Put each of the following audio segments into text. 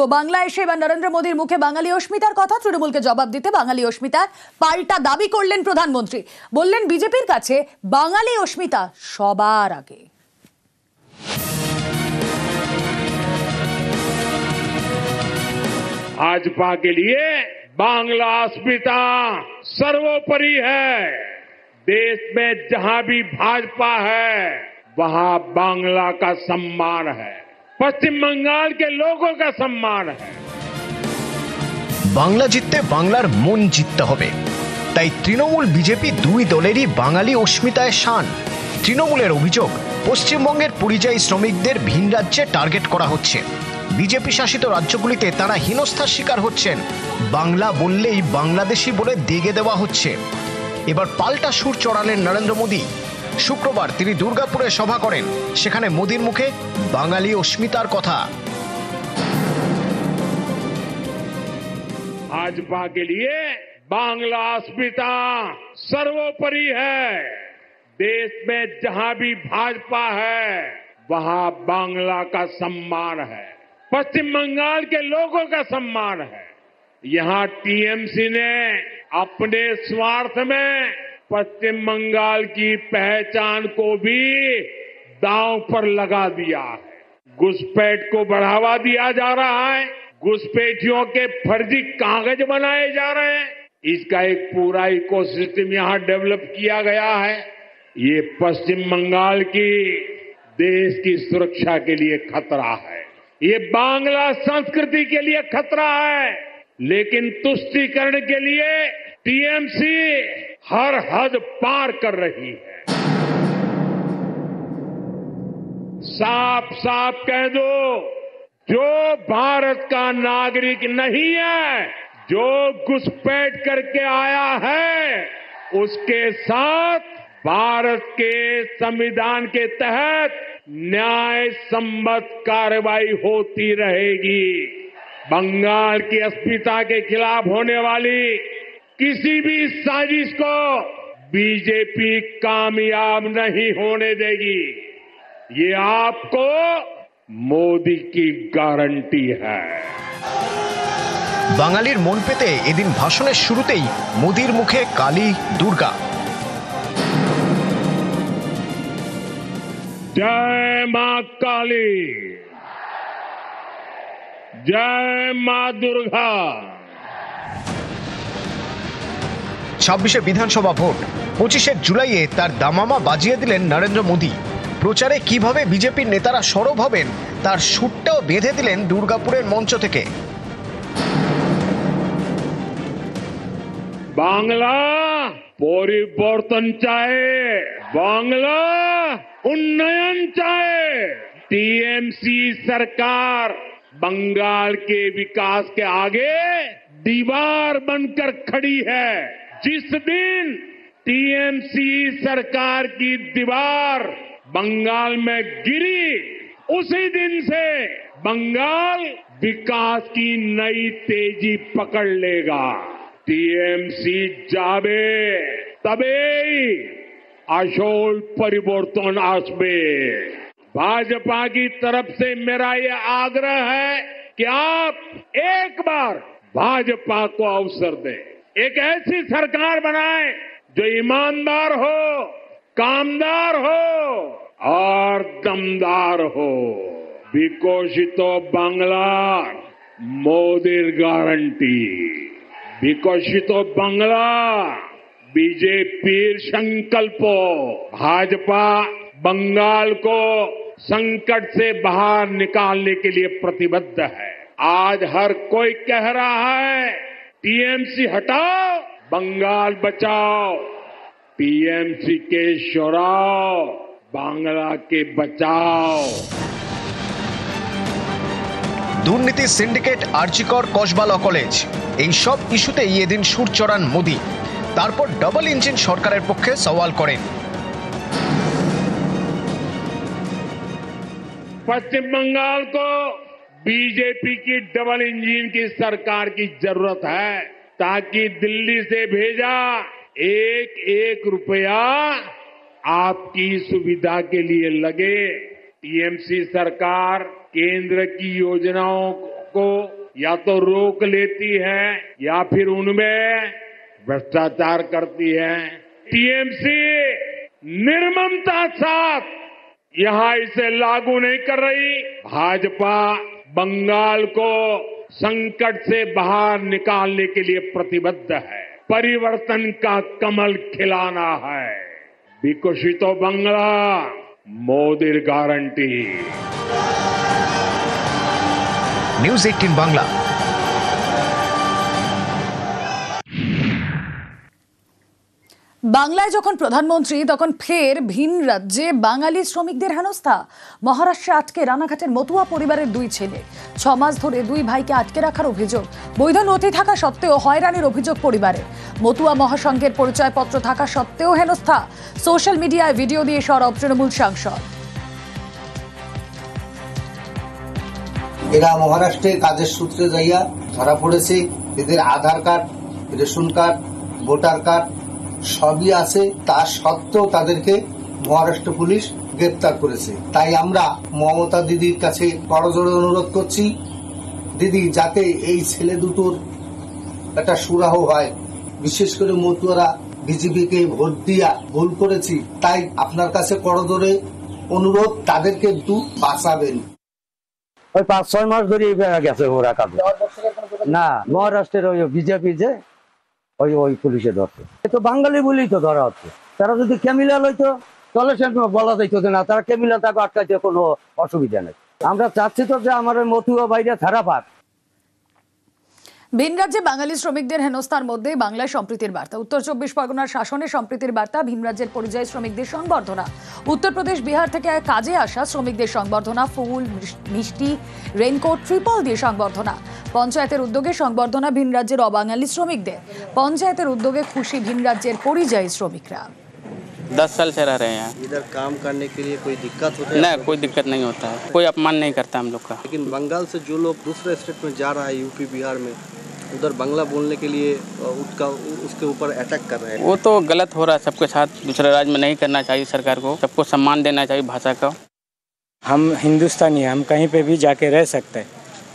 রাখবো। বাংলা এসে এবার নরেন্দ্র মোদীর মুখে বাঙালি অস্মিতার কথা। তৃণমূলকে জবাব দিতে বাঙালি অস্মিতার পাল্টা দাবি করলেন প্রধানমন্ত্রী। বললেন বিজেপির কাছে বাঙালি অস্মিতা সবার আগে। भाजपा के लिए बांग्ला अस्मिता सर्वोपरि है। देश में जहां भी भाजपा है वहां बांग्ला का सम्मान है, पश्चिम बंगाल के लोगों का सम्मान है। বাংলা জিততে বাংলার মন জিততে হবে, তাই তৃণমূল বিজেপি দুই দলেরই বাঙালি অস্মিতায় শান। তৃণমূলের অভিযোগ, পশ্চিমবঙ্গের পরিযায়ী শ্রমিকদের ভিন রাজ্যে টার্গেট করা হচ্ছে। বিজেপি শাসিত রাজ্যগুলিতে তারা হেনস্থার শিকার হচ্ছেন। বাংলা বললেই বাংলাদেশি বলে দেগে দেওয়া হচ্ছে। এবার পাল্টা সুর চড়ালেন নরেন্দ্র মোদী। শুক্রবার তিনি দুর্গাপুরে সভা করেন, সেখানে মোদীর মুখে বাঙালি অস্মিতার কথা। भाजपा के लिए बांग्ला अस्मिता सर्वोपरि है। देश में जहां भी भाजपा है वहां बांग्ला का सम्मान है, पश्चिम बंगाल के लोगों का सम्मान है। यहां टीएमसी ने अपने स्वार्थ में पश्चिम बंगाल की पहचान को भी दांव पर लगा दिया है। घुसपैठ को बढ़ावा दिया जा रहा है, घुसपैठियों के फर्जी कागज बनाए जा रहे हैं। इसका एक पूरा इकोसिस्टम यहां डेवलप किया गया है। ये पश्चिम बंगाल की देश की सुरक्षा के लिए खतरा है, ये बांग्ला संस्कृति के लिए खतरा है। लेकिन तुष्टीकरण के लिए टीएमसी हर हद पार कर रही है। साफ साफ कह दो, जो भारत का नागरिक नहीं है, जो घुसपैठ करके आया है, उसके साथ भारत के संविधान के तहत न्याय सम्मत कार्रवाई होती रहेगी। बंगाल की अस्मिता के खिलाफ होने वाली किसी भी साजिश को बीजेपी कामयाब नहीं होने देगी। ये आपको मोदी की गारंटी है। বাঙালির মন পেতে এদিন ভাষণের শুরুতেই মোদীর মুখে কালী দুর্গা। जय मां काली, जय मां दुर्गा। 26শে বিধানসভা ভোট, 25শে জুলাইয়ে তার দামামা বাজিয়ে দিলেন নরেন্দ্র মোদী। প্রচারে কিভাবে বিজেপির নেতারা সরব হবেন তার সুরটাও বেঁধে দিলেন দুর্গাপুরের মঞ্চ থেকে। बांग्ला परिवर्तन चाहे, बांग्ला उन्नयन चाहे। टीएमसी सरकार बंगाल के विकास के आगे दीवार बनकर खड़ी है। जिस दिन टीएमसी सरकार की दीवार बंगाल में गिरी, उसी दिन से बंगाल विकास की नई तेजी पकड़ लेगा। टीएमसी जाबे तबे আসল परिवर्तन आसबे। भाजपा की तरफ से मेरा ये आग्रह है कि आप एक बार भाजपा को अवसर दें, एक ऐसी सरकार बनाएं जो ईमानदार हो, कामदार हो और दमदार हो। विकसित बांग्लार मोदीर गारंटी, विकसित बांग्ला बीजेपीर संकल्प। भाजपा बंगाल को संकट से बाहर निकालने के लिए प्रतिबद्ध है। आज हर कोई कह रहा है टीएमसी हटाओ, बंगाल बचाओ। टीएमसी के शोराव, बांग्ला के बचाओ। দুর্নীতি syndicate, RG Kar, Kasba law college, এই সব ইস্যুতেই এদিন সুর চড়ান মোদী। তারপর ডাবল ইঞ্জিন সরকারের পক্ষে সওয়াল করেন। पश्चिम बंगाल को बीजेपी की डबल इंजन की सरकार की जरूरत है, ताकि दिल्ली से भेजा एक एक रुपया आपकी सुविधा के लिए लगे। टीएमसी सरकार केंद्र की योजनाओं को या तो रोक लेती है या फिर उनमें भ्रष्टाचार करती है। टीएमसी निर्ममता साथ यहां इसे लागू नहीं कर रही। भाजपा बंगाल को संकट से बाहर निकालने के लिए प्रतिबद्ध है। परिवर्तन का कमल खिलाना है। विकसितो बांग्ला मोदीर गारंटी। নিউজ 18 বাংলা। বাংলায় যখন প্রধানমন্ত্রী তখন ফের ভিন রাজ্যে বাঙালি শ্রমিকদের হেনস্থা। মহারাষ্ট্রে আটকে রানাঘাটের মতুয়া পরিবারের দুই ছেলে। 6 মাস ধরে দুই ভাইকে আটকে রাখার অভিযোগ। বৈধ নথি থাকা সত্ত্বেও হয়রানির অভিযোগ পরিবারের। মতুয়া মহাসংঘের পরিচয়পত্র থাকা সত্ত্বেও হেনস্থা। সোশ্যাল মিডিয়ায় ভিডিও দিয়ে সরব তৃণমূল সাংসদ। এরা মহারাষ্ট্রে কাজের সূত্রে যাইয়া ধরা পড়েছে। এদের Aadhaar card, ration card, voter card সবই আছে। তা সত্ত্বেও তাদেরকে মহারাষ্ট্র পুলিশ গ্রেপ্তার করেছে। তাই আমরা মমতা দিদির কাছে করজোড়ে অনুরোধ করছি, দিদি যাতে এই ছেলে দুটোর একটা সুরাহ হয়। বিশেষ করে মতুয়ারা বিজেপিকে ভোট দিয়া ভুল করেছি, তাই আপনার কাছে করজোড়ে অনুরোধ, তাদেরকে একটু বাঁচাবেন। ওই 5-6 মাস ধরে গেছে ওরা কাজ না। মহারাষ্ট্রের ওই বিজেপি যে ওই পুলিশে ধরছে। তো বাঙালি বলেই তো ধরা হচ্ছে। তারা যদি ক্রিমিনাল হইতো তাহলে সে বলা যাইতো যে না, তারা ক্রিমিনাল, তাকে আটকাইতে কোনো অসুবিধা নেই। আমরা চাচ্ছি তো যে আমার মতুয়া বাইরে ছাড়া পাক। ভিন রাজ্যে বাঙালি শ্রমিকদের হেনস্থার মধ্যে বাংলায় সম্প্রীতির বার্তা। উত্তর 24 পরগনার শাসনে সম্প্রীতির বার্তা। ভিন রাজ্যের পরিযায়ী শ্রমিকদের সংবর্ধনা। উত্তরপ্রদেশ, বিহার থেকে কাজে আসা শ্রমিকদের সংবর্ধনা। ফুল, মিষ্টি, রেইনকোট, ট্রিপল দিয়ে সংবর্ধনা। পঞ্চায়েতের উদ্যোগে সংবর্ধনা ভিন রাজ্যের অবাঙালি শ্রমিকদের। পঞ্চায়েতের উদ্যোগে খুশি ভিন রাজ্যের পরিযায়ী শ্রমিকরা। 10 साल से रह रहे हैं यहाँ। इधर काम करने के लिए कोई दिक्कत होता है? नहीं, कोई दिक्कत नहीं होता है। कोई अपमान नहीं करता हम लोग का। लेकिन बंगाल से जो लोग दूसरे स्टेट में जा रहा है, यूपी बिहार में, उधर बांग्ला बोलने के लिए उसके ऊपर अटैक कर रहे हैं। वो तो गलत हो रहा है सबके साथ। दूसरे राज्य में नहीं करना चाहिए सरकार को। सबको सम्मान देना चाहिए भाषा का। हम हिंदुस्तानी हैं, हम कहीं पे भी जाके रह सकते हैं।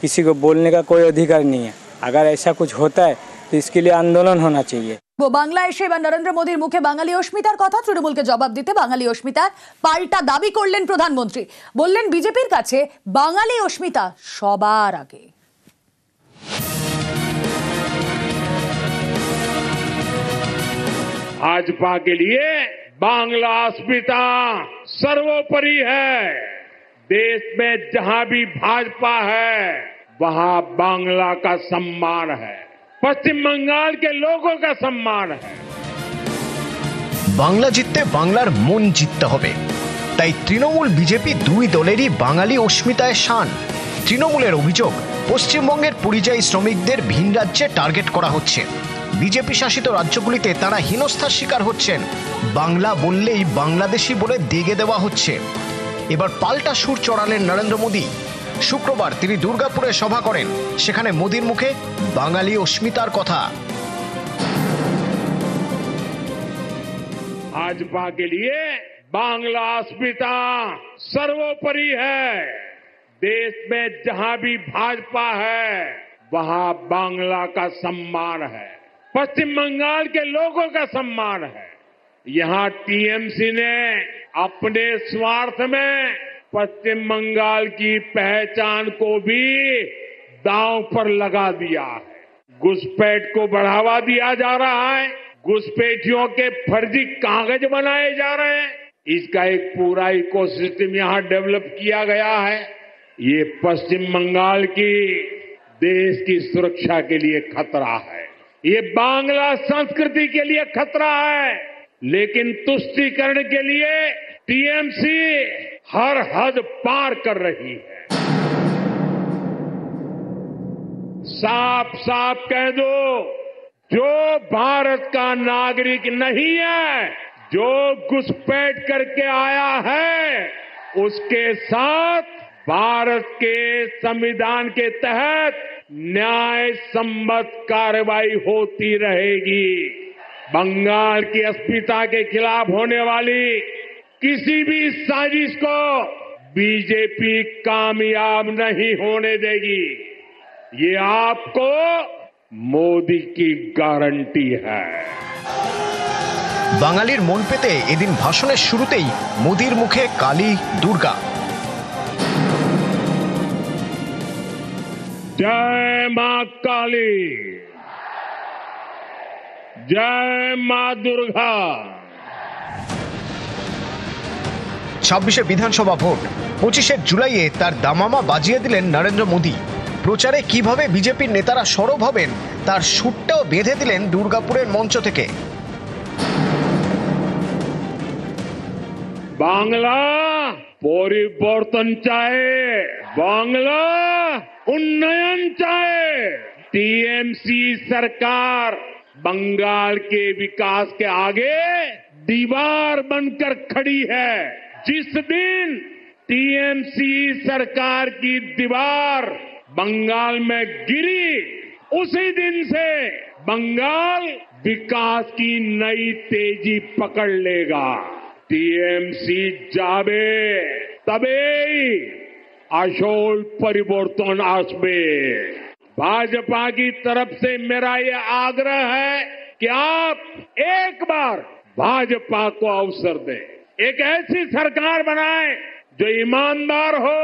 किसी को बोलने का कोई अधिकार नहीं है। अगर ऐसा कुछ होता है तो इसके लिए आंदोलन होना चाहिए। বাংলায় এসে এবার নরেন্দ্র মোদীর মুখে বাঙালি অস্মিতার কথা। তৃণমূলকে জবাব দিতে বাঙালি অস্মিতার পাল্টা দাবি করলেন প্রধানমন্ত্রী। বললেন বিজেপির কাছে বাঙালি অস্মিতা সবার আগে। भाजपा के लिए बांग्ला अस्मिता सर्वोपरि है। देश में जहां भी भाजपा है वहां बांग्ला का सम्मान है। पश्चिम बंगाल के लोगों का सम्मान है। বাংলা জিততে বাংলার মন জিততে হবে, তাই তৃণমূল বিজেপি দুই দলেরই বাঙালি অস্মিতায় শান। তৃণমূলের অভিযোগ, পশ্চিমবঙ্গের পরিযায়ী শ্রমিকদের ভিন রাজ্যে টার্গেট করা হচ্ছে। বিজেপি শাসিত রাজ্যগুলিতে তারা হেনস্থার শিকার হচ্ছেন। বাংলা বললেই বাংলাদেশি বলে দেগে দেওয়া হচ্ছে। এবার পাল্টা সুর চড়ালেন নরেন্দ্র মোদী। শুক্রবার তিনি দুর্গাপুরে সভা করেন। সেখানে মোদীর মুখে বাঙালি অস্মিতার কথা। भाजपा के लिए बांग्ला अस्मिता सर्वोपरि है। देश में जहां भी भाजपा है वहां बांग्ला का सम्मान है। पश्चिम बंगाल के लोगों का सम्मान है। यहां टीएमसी ने अपने स्वार्थ में पश्चिम बंगाल की पहचान को भी दांव पर लगा दिया है। घुसपैठ को बढ़ावा दिया जा रहा है। घुसपैठियों के फर्जी कागज बनाए जा रहे हैं। इसका एक पूरा इकोसिस्टम यहां डेवलप किया गया है। ये पश्चिम बंगाल की देश की सुरक्षा के लिए खतरा है। ये बांग्ला संस्कृति के लिए खतरा है। लेकिन तुष्टीकरण के लिए टीएमसी हर हद पार कर रही है। साफ साफ कह दो, जो भारत का नागरिक नहीं है, जो घुसपैठ करके आया है, उसके साथ भारत के संविधान के तहत न्याय सम्मत कार्रवाई होती रहेगी। बंगाल की अस्मिता के खिलाफ होने वाली किसी भी साजिश को बीजेपी कामयाब नहीं होने देगी। ये आपको मोदी की गारंटी है। বাঙালির মন পেতে এদিন ভাষণের শুরুতেই মোদির মুখে কালী দুর্গা। जय मां काली, जय मां दुर्गा। 26শে বিধানসভা ভোট, 25শে জুলাইয়ে তার দামামা বাজিয়ে দিলেন নরেন্দ্র মোদী। প্রচারে কিভাবে বিজেপির নেতারা সরব হবেন তার সুরটাও বেঁধে দিলেন দুর্গাপুরের মঞ্চ থেকে। बांग्ला परिवर्तन चाहे, बांग्ला उन्नयन चाहे। टीएमसी सरकार बंगाल के विकास के आगे दीवार बनकर खड़ी है। जिस दिन टीएमसी सरकार की दीवार बंगाल में गिरी, उसी दिन से बंगाल विकास की नई तेजी पकड़ लेगा। टीएमसी जाबे तबे আসল परिवर्तन आसबे। भाजपा की तरफ से मेरा ये आग्रह है कि आप एक बार भाजपा को अवसर दें, एक ऐसी सरकार बनाएं जो ईमानदार हो,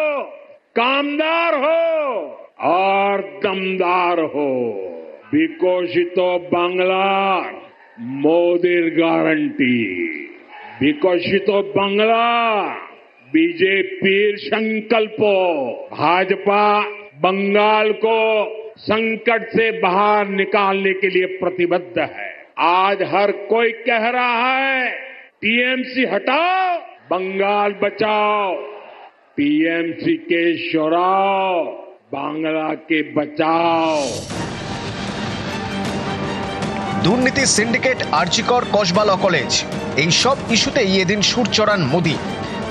कामदार हो और दमदार हो। विकसितो बांग्लार मोदीर गारंटी, विकसितो बांग्ला बीजेपीर संकल्प। भाजपा बंगाल को संकट से बाहर निकालने के लिए प्रतिबद्ध है। आज हर कोई कह रहा है टीएमसी हटाओ, बंगाल बचाओ। टीएमसी के शोराव, बांग्ला के बचाओ। দুর্নীতি syndicate, RG Kar, Kasba law college, এই সব ইস্যুতেই এদিন সুর চড়ান মোদী।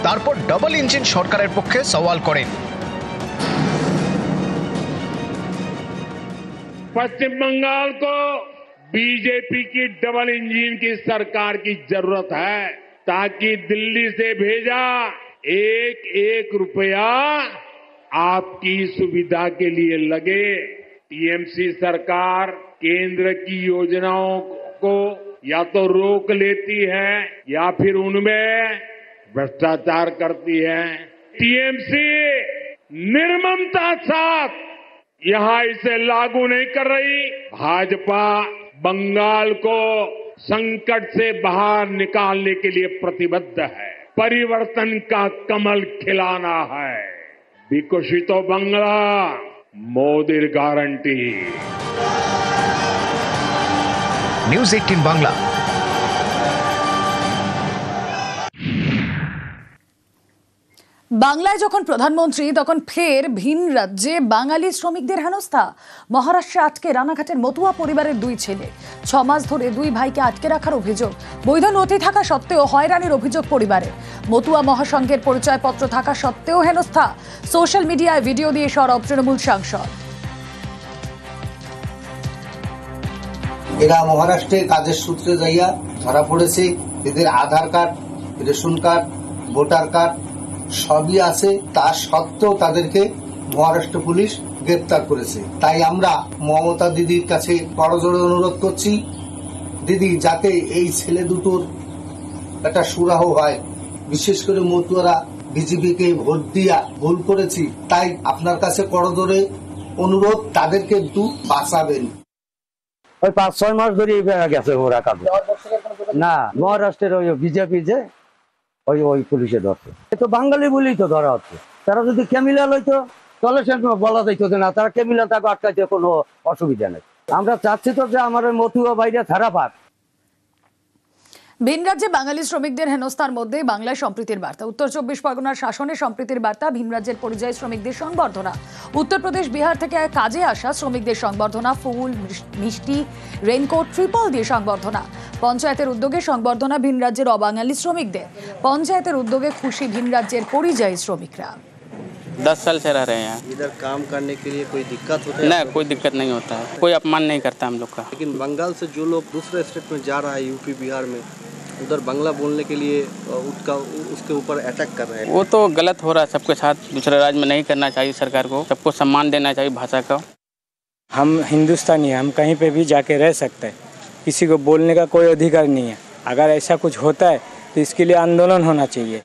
তারপর ডাবল ইঞ্জিন সরকারের পক্ষে সওয়াল করেন। पश्चिम बंगाल को बीजेपी की डबल इंजन की सरकार की जरूरत है, ताकि दिल्ली से भेजा एक एक रुपया आपकी सुविधा के लिए लगे। टीएमसी सरकार केंद्र की योजनाओं को या तो रोक लेती है या फिर उनमें भ्रष्टाचार करती है। टीएमसी निर्ममता साथ यहां इसे लागू नहीं कर रही। भाजपा बंगाल को संकट से बाहर निकालने के लिए प्रतिबद्ध है। परिवर्तन का कमल खिलाना है। विकसितो बांग्ला मोदीर गारंटी। নিউজ 18 বাংলা। বাংলায় যখন প্রধানমন্ত্রী, তখন ফের ভিন রাজ্যে বাঙালি শ্রমিকদের হেনস্থা। মহারাষ্ট্রে আটকে রানাঘাটের মতুয়া পরিবারের দুই ছেলে। 6 মাস ধরে দুই ভাইকে আটকে রাখার অভিযোগ। বৈধ নথি থাকা সত্ত্বেও হয়রানির অভিযোগ পরিবারের। মতুয়া মহাসংঘের পরিচয়পত্র থাকা সত্ত্বেও হেনস্থা। সোশ্যাল মিডিয়ায় ভিডিও দিয়ে সরব তৃণমূল সাংসদ। এরা মহারাষ্ট্রে কাজের সূত্রে যাইয়া ধরা পড়েছে। এদের Aadhaar card, ration card, voter card সবই আছে। তা সত্ত্বেও তাদেরকে মহারাষ্ট্র পুলিশ গ্রেপ্তার করেছে। তাই আমরা মমতা দিদির কাছে করজোড়ে অনুরোধ করছি, দিদি যাতে এই ছেলে দুটোর একটা সুরাহ হয়। বিশেষ করে মতুয়ারা বিজেপিকে ভোট দিয়া ভুল করেছি, তাই আপনার কাছে করজোড়ে অনুরোধ, তাদেরকে একটু বাঁচাবেন। ওই 5-6 মাস ধরে গেছে ওরা কাজে। না, মহারাষ্ট্রের ওই বিজেপি যে ওই পুলিশে ধরছে। তো বাঙালি বলেই তো ধরা হচ্ছে। তারা যদি ক্রিমিনাল হইতো তাহলে সে বলা যাইতো যে না, তারা ক্রিমিনাল তাকে আটকাইতে কোনো অসুবিধা নেই। আমরা চাচ্ছি তো যে আমার ওই মতুয়া বাইরে ছাড়া পাক। ভিন রাজ্যে বাঙালি শ্রমিকদের হেনস্থার মধ্যে বাংলায় সম্প্রীতির বার্তা। উত্তর 24 পরগনার শাসনে সম্প্রীতির বার্তা। ভিন রাজ্যের পরিযায়ী শ্রমিকদের সংবর্ধনা। উত্তরপ্রদেশ, বিহার থেকে কাজে আসা শ্রমিকদের সংবর্ধনা। ফুল, মিষ্টি, রেইনকোট, ট্রিপল দিয়ে সংবর্ধনা। পঞ্চায়েতের উদ্যোগে সংবর্ধনা ভিন রাজ্যের অবাঙালি শ্রমিকদের। পঞ্চায়েতের উদ্যোগে খুশি ভিন রাজ্যের পরিযায়ী শ্রমিকরা। 10 साल से रह रहे हैं यहाँ। इधर काम करने के लिए कोई दिक्कत होता है? नहीं, कोई दिक्कत नहीं होता है, कोई अपमान नहीं करता हम लोग का। लेकिन बंगाल से जो लोग दूसरे स्टेट में जा रहा है, यूपी बिहार में, उधर बांग्ला बोलने के लिए उसके ऊपर अटैक कर रहे हैं। वो तो गलत हो रहा है सबके साथ। दूसरे राज्य में नहीं करना चाहिए सरकार को। सबको सम्मान देना चाहिए भाषा का। हम हिंदुस्तानी हैं, हम कहीं पे भी जाके रह सकते हैं, किसी को बोलने का कोई अधिकार नहीं है। अगर ऐसा कुछ होता है तो इसके लिए आंदोलन होना चाहिए।